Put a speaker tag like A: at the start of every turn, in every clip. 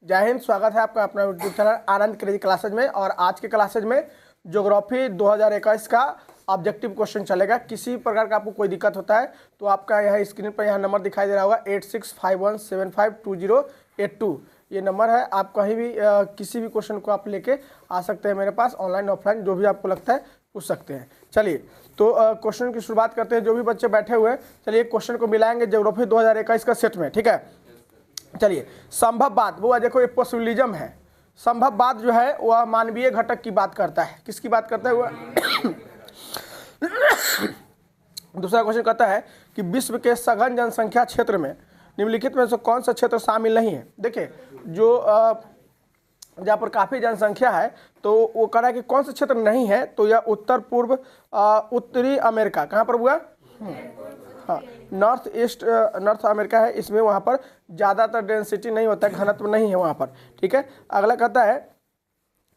A: जय हिंद। स्वागत है आपका अपना यूट्यूब चैनल आनंद क्रेजी क्लासेज में। और आज के क्लासेज में ज्योग्राफी 2021 का ऑब्जेक्टिव क्वेश्चन चलेगा। किसी प्रकार का आपको कोई दिक्कत होता है तो आपका यहाँ स्क्रीन पर यहाँ नंबर दिखाई दे रहा होगा 8651752082 ये नंबर है। आप कहीं भी किसी भी क्वेश्चन को आप लेके आ सकते हैं मेरे पास, ऑनलाइन ऑफलाइन जो भी आपको लगता है पूछ सकते हैं। चलिए तो क्वेश्चन की शुरुआत करते हैं। जो भी बच्चे बैठे हुए हैं चलिए क्वेश्चन को मिलाएंगे ज्योग्राफी 2021 का सेट में, ठीक है। चलिए संभव बात, वो देखो ये पॉसिबिलिज्म है। संभव बात जो है वह मानवीय घटक की बात करता है। किसकी बात करता है वह? दूसरा क्वेश्चन कहता है कि विश्व के सघन जनसंख्या क्षेत्र में निम्नलिखित में से कौन सा क्षेत्र शामिल नहीं है। देखिए जो जहाँ पर काफ़ी जनसंख्या है तो वो कह रहा है कि कौन सा क्षेत्र नहीं है, तो यह उत्तर पूर्व उत्तरी अमेरिका, कहाँ पर हुआ? हाँ, नॉर्थ अमेरिका है। इसमें वहाँ पर ज़्यादातर डेंसिटी नहीं होता है, घनत्व नहीं है वहाँ पर, ठीक है। अगला कहता है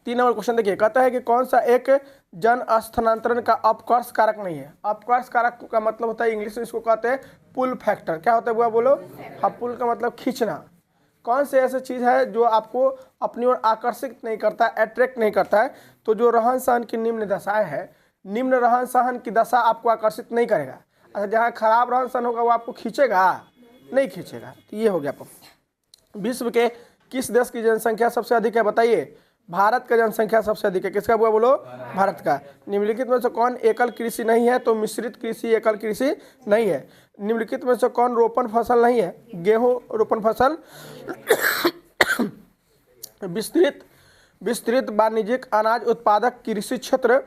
A: 3 नंबर क्वेश्चन देखिए, कहता है कि कौन सा एक जन स्थानांतरण का अपकर्ष कारक नहीं है। अपकर्ष कारक का मतलब होता है, इंग्लिश में इसको कहते हैं पुल फैक्टर। क्या होता है वो बोलो? हाँ, पुल का मतलब खींचना। कौन से ऐसी चीज़ है जो आपको अपनी ओर आकर्षित नहीं करता, अट्रैक्ट नहीं करता है? तो जो रहन सहन की निम्न दशाएं है, निम्न रहन सहन की दशा आपको आकर्षित नहीं करेगा। अच्छा, जहाँ खराब रहन सहन होगा वो आपको खींचेगा? नहीं खींचेगा। तो ये हो गया। विश्व के किस देश की जनसंख्या सबसे अधिक है बताइए? भारत का जनसंख्या सबसे अधिक है। किसका हुआ बोलो? भारत का। निम्नलिखित में से कौन एकल कृषि नहीं है? तो मिश्रित कृषि एकल कृषि नहीं है। निम्नलिखित में से कौन रोपण फसल नहीं है? गेहूं रोपण फसल। विस्तृत वाणिज्यिक अनाज उत्पादक कृषि क्षेत्र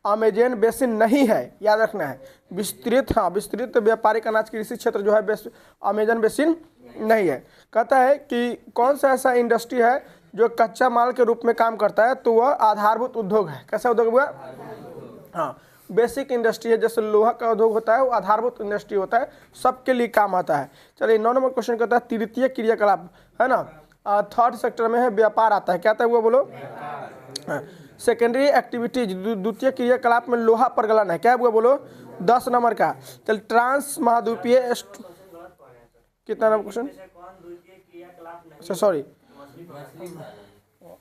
A: अमेजन बेसिन नहीं है, याद रखना है। विस्तृत व्यापारिक अनाज कृषि क्षेत्र जो है अमेजन बेसिन नहीं है। कहता है कि कौन सा ऐसा इंडस्ट्री है जो कच्चा माल के रूप में काम करता है? तो वह आधारभूत उद्योग है। कैसा उद्योग हुआ? हाँ, बेसिक इंडस्ट्री है। जैसे लोहा का उद्योग होता है वो आधारभूत इंडस्ट्री होता है, सबके लिए काम आता है। चलिए 9 नंबर क्वेश्चन कहता है तृतीय क्रियाकलाप है ना, थर्ड सेक्टर में है व्यापार आता है। क्या आता है वो बोलो? सेकेंडरी एक्टिविटीज, द्वितीय क्रियाकलाप में लोहा परगलन है। क्या हुआ बोलो? 10 नंबर का। चल ट्रांस महाद्वीपीय कितना नंबर क्वेश्चन? अच्छा सॉरी,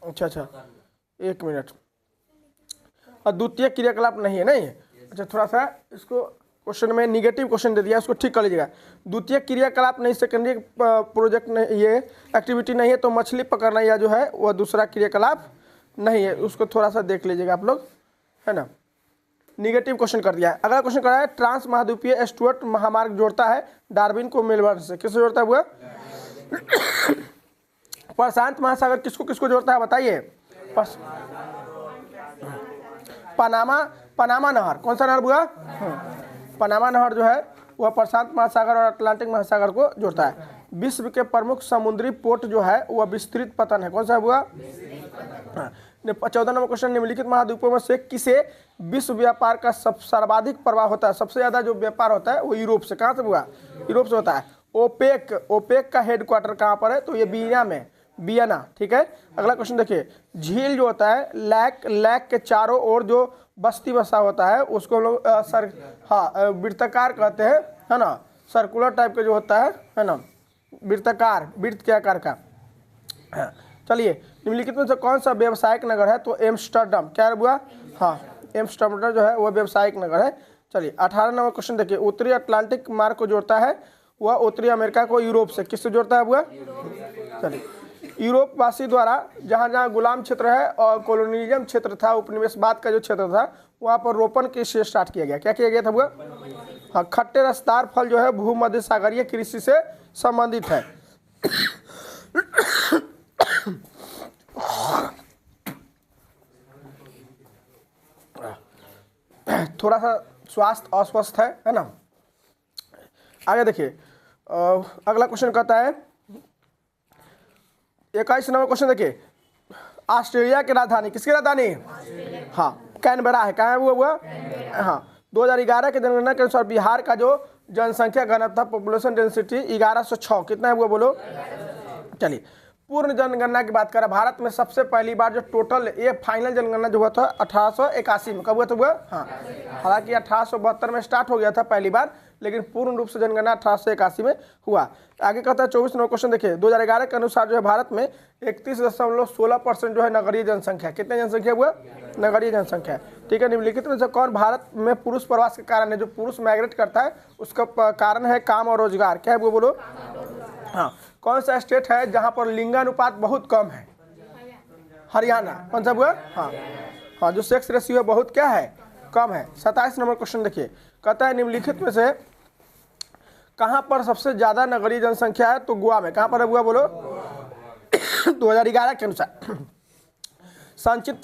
A: अच्छा 1 मिनट। और द्वितीय क्रियाकलाप नहीं है, नहीं है। अच्छा थोड़ा सा इसको क्वेश्चन में निगेटिव क्वेश्चन दे दिया, उसको ठीक कर लीजिएगा। द्वितीय क्रियाकलाप नहीं, सेकेंडरी प्रोजेक्ट नहीं, ये एक्टिविटी नहीं है, तो मछली पकड़ना या जो है वह दूसरा क्रियाकलाप नहीं है। उसको थोड़ा सा देख लीजिएगा आप लोग, है ना। निगेटिव क्वेश्चन कर दिया है। अगला क्वेश्चन कर रहा है ट्रांस महाद्वीपीय स्टुअर्ट महामार्ग जोड़ता है डार्विन को मेलबर्न से। किससे जोड़ता है वो? प्रशांत महासागर किसको किसको जोड़ता है बताइए? पनामा नहर। कौन सा नहर हुआ? पनामा नहर जो है वह प्रशांत महासागर और अटलांटिक महासागर को जोड़ता है। विश्व के प्रमुख समुद्री पोर्ट जो है वह विस्तृत पतन है। कौन सा हुआ? 14 नंबर क्वेश्चन, निम्नलिखित महाद्वीपों में से किसे विश्व व्यापार का सर्वाधिक प्रभाव होता है? सबसे ज्यादा जो व्यापार होता है वो यूरोप से। कहाँ से हुआ? यूरोप से होता है। ओपेक का हेडक्वार्टर कहाँ पर है? तो ये वियना, ठीक है। अगला क्वेश्चन देखिए, झील जो होता है लैक के चारों ओर जो बस्ती बसा होता है उसको हम लोग वृत्ताकार कहते हैं, है ना। सर्कुलर टाइप का जो होता है ना, वृत्त के आकार का। चलिए निम्नलिखित में से कौन सा व्यावसायिक नगर है? तो एम्स्टर्डम। क्या हुआ? हाँ, एम्स्टर्डम जो है वह व्यावसायिक नगर है। चलिए 18 नंबर क्वेश्चन देखिए, उत्तरी अटलांटिक मार्ग को जोड़ता है वह उत्तरी अमेरिका को यूरोप से। किससे जोड़ता है वह? चलिए यूरोप वासी द्वारा जहाँ जहाँ गुलाम क्षेत्र है और कॉलोनियलिज्म क्षेत्र था, उपनिवेशवाद का जो क्षेत्र था, वहाँ पर रोपण कृषि स्टार्ट किया गया। क्या किया गया था वह? हाँ, खट्टे रसदार फल जो है भूमध्य सागरीय कृषि से संबंधित है। थोड़ा सा स्वास्थ्य अस्वस्थ है ना। आगे देखिए, अगला क्वेश्चन कहता है 21 नंबर क्वेश्चन देखिए, ऑस्ट्रेलिया की राजधानी, किसकी राजधानी? हाँ, कैनबरा है। कहाँ है वो? हाँ, 2011 के जनगणना के अनुसार बिहार का जो जनसंख्या घनत्व पॉपुलेशन डेंसिटी 1106 कितना है वो बोलो? चलिए पूर्ण जनगणना की बात करें, भारत में सबसे पहली बार जो टोटल ये फाइनल जनगणना जो हुआ था 1881 में। कब हुआ था वो? हाँ, हालांकि 1872 में स्टार्ट हो गया था पहली बार, लेकिन पूर्ण रूप से जनगणना 1881 में हुआ। आगे कहता है 24 नंबर क्वेश्चन देखिए, 2011 के अनुसार जो है भारत में 31.16% जो है नगरीय जनसंख्या। कितने जनसंख्या हुआ? नगरीय जनसंख्या। ठीक है, निम्नलिखित में से कौन भारत में पुरुष प्रवास के कारण है? जो पुरुष माइग्रेट करता है उसका कारण है काम और रोजगार। क्या है वो बोलो? हाँ। कौन सा स्टेट है जहाँ पर लिंगानुपात बहुत कम है? हरियाणा। कौन सा हुआ? हाँ, जो सेक्स रेशियो है बहुत क्या है? कम है। 27 नंबर क्वेश्चन देखिए, कहता है निम्नलिखित में से कहाँ पर सबसे ज्यादा नगरीय जनसंख्या है? तो गोवा में। कहाँ पर है गोवा बोलो? 2011 के अनुसार सिंचित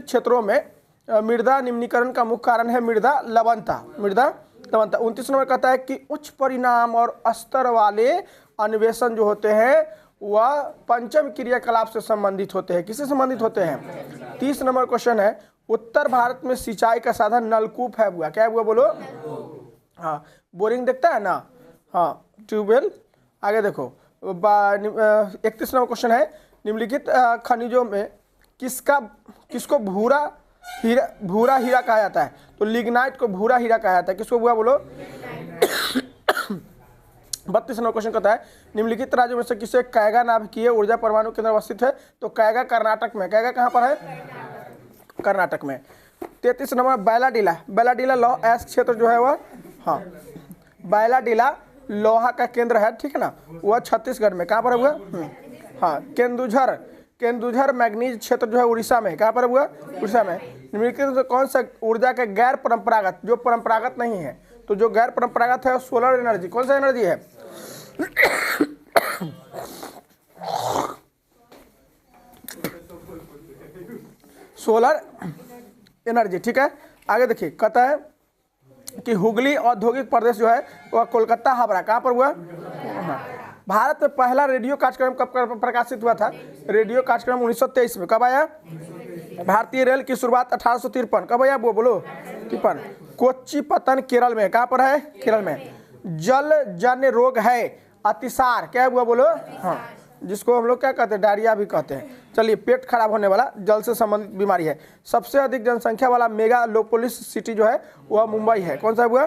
A: क्षेत्रों में मृदा निम्नीकरण का मुख्य कारण है मृदा लवणता। 29 नंबर कहता है कि उच्च परिणाम और स्तर वाले अन्वेषण जो होते हैं वह पंचम क्रियाकलाप से संबंधित होते हैं। किससे संबंधित होते हैं? 30 नंबर क्वेश्चन है, उत्तर भारत में सिंचाई का साधन नलकूप है हुआ। क्या है हुआ बोलो? हाँ, बोरिंग देखता है ना? हाँ, ट्यूबवेल। आगे देखो 31 नंबर क्वेश्चन है, निम्नलिखित खनिजों में किसको भूरा हीरा कहा जाता है? तो लिग्नाइट को भूरा हीरा कहा जाता है। किसको हुआ बोलो? 32 नंबर क्वेश्चन कहता है निम्नलिखित राज्यों में से किसे कैगा नाभिकीय ऊर्जा परमाणु केंद्र अवस्थित है? तो कैगा कर्नाटक में। कैगा कहाँ पर है? कर्नाटक में। 33 नंबर बैलाडीला लौह अयस्क क्षेत्र जो है वह, हाँ, बैलाडीला लोहा का केंद्र है, ठीक है ना, वह छत्तीसगढ़ में। कहाँ पर हुआ? हाँ, केंदुझर मैग्नीज क्षेत्र जो है उड़ीसा में। कहाँ पर हुआ? उड़ीसा में। निम्नलिखित में कौन सा ऊर्जा के गैर परंपरागत, जो परंपरागत नहीं है, तो जो गैर परंपरागत है सोलर एनर्जी। कौन सा एनर्जी है? Solar energy. ठीक है, आगे देखिए, कहता है कि हुगली औद्योगिक प्रदेश जो है वह कोलकाता हावड़ा। कहाँ पर हुआ? भारत में पहला रेडियो कार्यक्रम कब प्रकाशित हुआ था? रेडियो कार्यक्रम 1923 में। कब आया? भारतीय रेल की शुरुआत 1853। कब आया वो बोलो? 53। कोच्चि पतन केरल में। कहाँ पर है? केरल में। जल जन्य रोग है अतिसार। क्या हुआ बोलो? हाँ, जिसको हम लोग क्या कहते हैं? डायरिया भी कहते हैं। चलिए, पेट खराब होने वाला जल से संबंधित बीमारी है। सबसे अधिक जनसंख्या वाला मेगालोपोलिस सिटी जो है वह मुंबई है। कौन सा हुआ?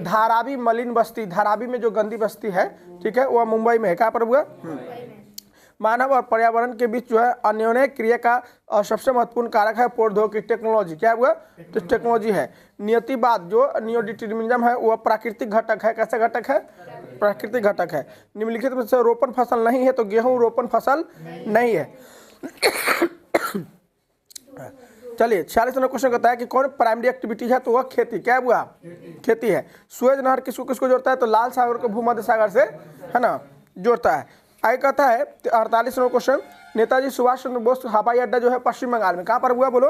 A: धारावी मलिन बस्ती, धारावी में जो गंदी बस्ती है, ठीक है, वह मुंबई में है। कहाँ पर हुआ? मानव और पर्यावरण के बीच जो है अन्योन्य क्रिया का सबसे महत्वपूर्ण कारक है प्रौद्योगिकी, टेक्नोलॉजी। क्या हुआ? तो टेक्नोलॉजी है। नियतिवाद जो नियोडिटर्मिनिज्म है वह प्राकृतिक घटक है। कैसा घटक है? प्राकृतिक घटक है। निम्नलिखित में से रोपण फसल नहीं है, तो गेहूं रोपण फसल नहीं है। चलिए, 46 नंबर क्वेश्चन कहता है कि कौन प्राइमरी एक्टिविटी है? तो वह खेती। क्या हुआ? खेती है। सुएज नहर किसको किसको जोड़ता है? तो लाल सागर को भूमध्य सागर से, है ना, जोड़ता है। आगे कहता है 48 नंबर क्वेश्चन, नेताजी सुभाष चंद्र बोस हवाई अड्डा जो है पश्चिम बंगाल में। कहाँ पर हुआ बोलो?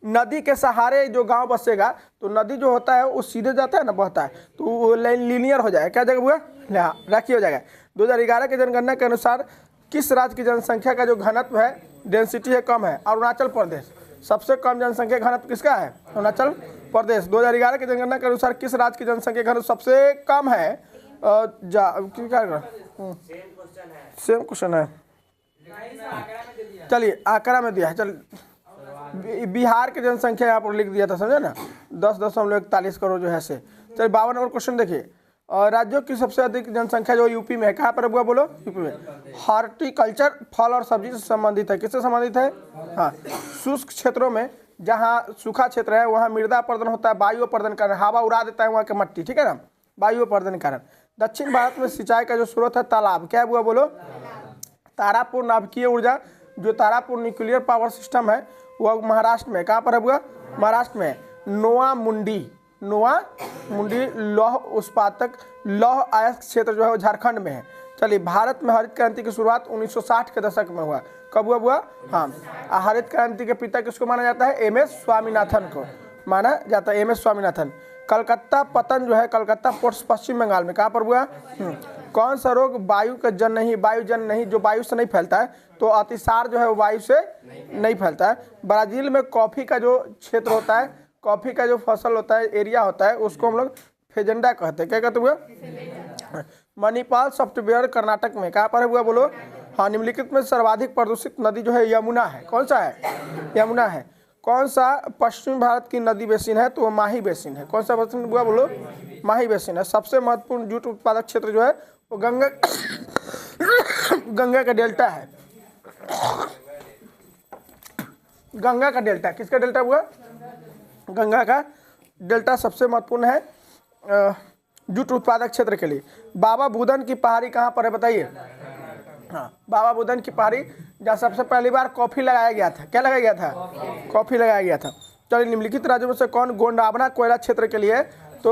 A: नदी के सहारे जो गांव बसेगा, तो नदी जो होता है वो सीधे जाता है ना, बहता है, तो वो लीनियर हो जाएगा। क्या जगह हुआ? राखी हो जाएगा। 2011 के जनगणना के अनुसार किस राज्य की जनसंख्या का जो घनत्व है, डेंसिटी है, कम है? अरुणाचल प्रदेश। सबसे कम जनसंख्या घनत्व किसका है? अरुणाचल प्रदेश। 2011 की जनगणना के अनुसार किस राज्य की जनसंख्या घनत्व सबसे कम है? सेम क्वेश्चन है। चलिए, आंकड़ा में दिया है। चल, बिहार की जनसंख्या यहाँ पर लिख दिया था, समझे ना, 10.41 करोड़ जो है से। चलिए, 52 नंबर क्वेश्चन देखिए, राज्यों की सबसे अधिक जनसंख्या जो यूपी में है। कहाँ पर हुआ बोलो? यूपी में। हॉर्टिकल्चर फल और सब्जी से संबंधित है। किससे संबंधित है? हाँ, शुष्क क्षेत्रों में, जहाँ सूखा क्षेत्र है वहाँ मृदा अपर्दन होता है, वायु अपर्दन कारण, हवा उड़ा देता है वहाँ के मट्टी, ठीक है ना, वायु अपर्दन कारण। दक्षिण भारत में सिंचाई का जो स्रोत है तालाब। क्या हुआ बोलो? तारापुर नाभिकीय ऊर्जा, जो तारापुर न्यूक्लियर पावर सिस्टम है वह महाराष्ट्र में। कहाँ पर हुआ? महाराष्ट्र में। नोआ मुंडी लौह उत्पादक लौह अयस्क क्षेत्र जो है वो झारखंड में है। चलिए, भारत में हरित क्रांति की शुरुआत 1960 के दशक में हुआ। कब हुआ? हाँ, हरित क्रांति के पिता किसको माना जाता है? एम.एस. स्वामीनाथन को माना जाता है। एम.एस. स्वामीनाथन। कलकत्ता पतन जो है, कलकत्ता पोर्ट्स पश्चिम बंगाल में। कहाँ पर हुआ? कौन सा रोग वायु जन नहीं, जो वायु से नहीं फैलता है, तो अतिसार जो है वो वायु से नहीं फैलता है। ब्राजील में कॉफी का जो क्षेत्र होता है, कॉफी का जो फसल होता है, एरिया होता है, उसको हम लोग फेजेंडा कहते हैं। क्या कहते हुए? मणिपाल सॉफ्टवेयर कर्नाटक में। कहाँ पर हुआ बोलो? हाँ, निम्नलिखित में सर्वाधिक प्रदूषित नदी जो है यमुना है। कौन सा है? यमुना है। कौन सा पश्चिमी भारत की नदी बेसिन है? तो वो माही बेसिन है। कौन सा बेसिन हुआ बोलो? माही बेसिन है। सबसे महत्वपूर्ण जूट उत्पादक क्षेत्र जो है वो गंगा गंगा का डेल्टा है। गंगा का डेल्टा, किसका डेल्टा हुआ? गंगा का डेल्टा सबसे महत्वपूर्ण है जूट उत्पादक क्षेत्र के लिए। बाबा बुदन की पहाड़ी कहाँ पर है बताइए? हाँ, बाबा बुदन की पहाड़ी जहाँ सबसे पहली बार कॉफी लगाया गया था। क्या लगाया गया था? कॉफी लगाया गया था। चलिए, निम्नलिखित राज्यों में से कौन गोंडावना कोयला क्षेत्र के लिए? तो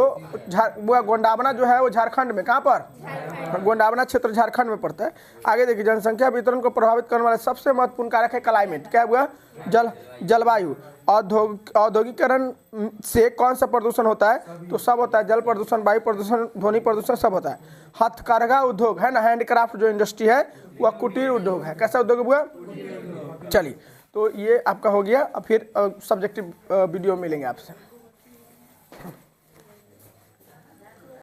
A: वो गोंडावना जो है वो झारखंड में, कहाँ पर? गोंडावना क्षेत्र झारखंड में पड़ता है। आगे देखिए, जनसंख्या वितरण को प्रभावित करने वाले सबसे महत्वपूर्ण कारक है क्लाइमेट। क्या हुआ? जलवायु। औद्योगिकरण से कौन सा प्रदूषण होता है? तो सब होता है, जल प्रदूषण, वायु प्रदूषण, ध्वनि प्रदूषण सब होता है। हथकरघा उद्योग है ना, हैंडक्राफ्ट जो इंडस्ट्री है वह कुटीर उद्योग है। कैसा उद्योग हुआ? चलिए, तो ये आपका हो गया। फिर सब्जेक्टिव वीडियो मिलेंगे आपसे।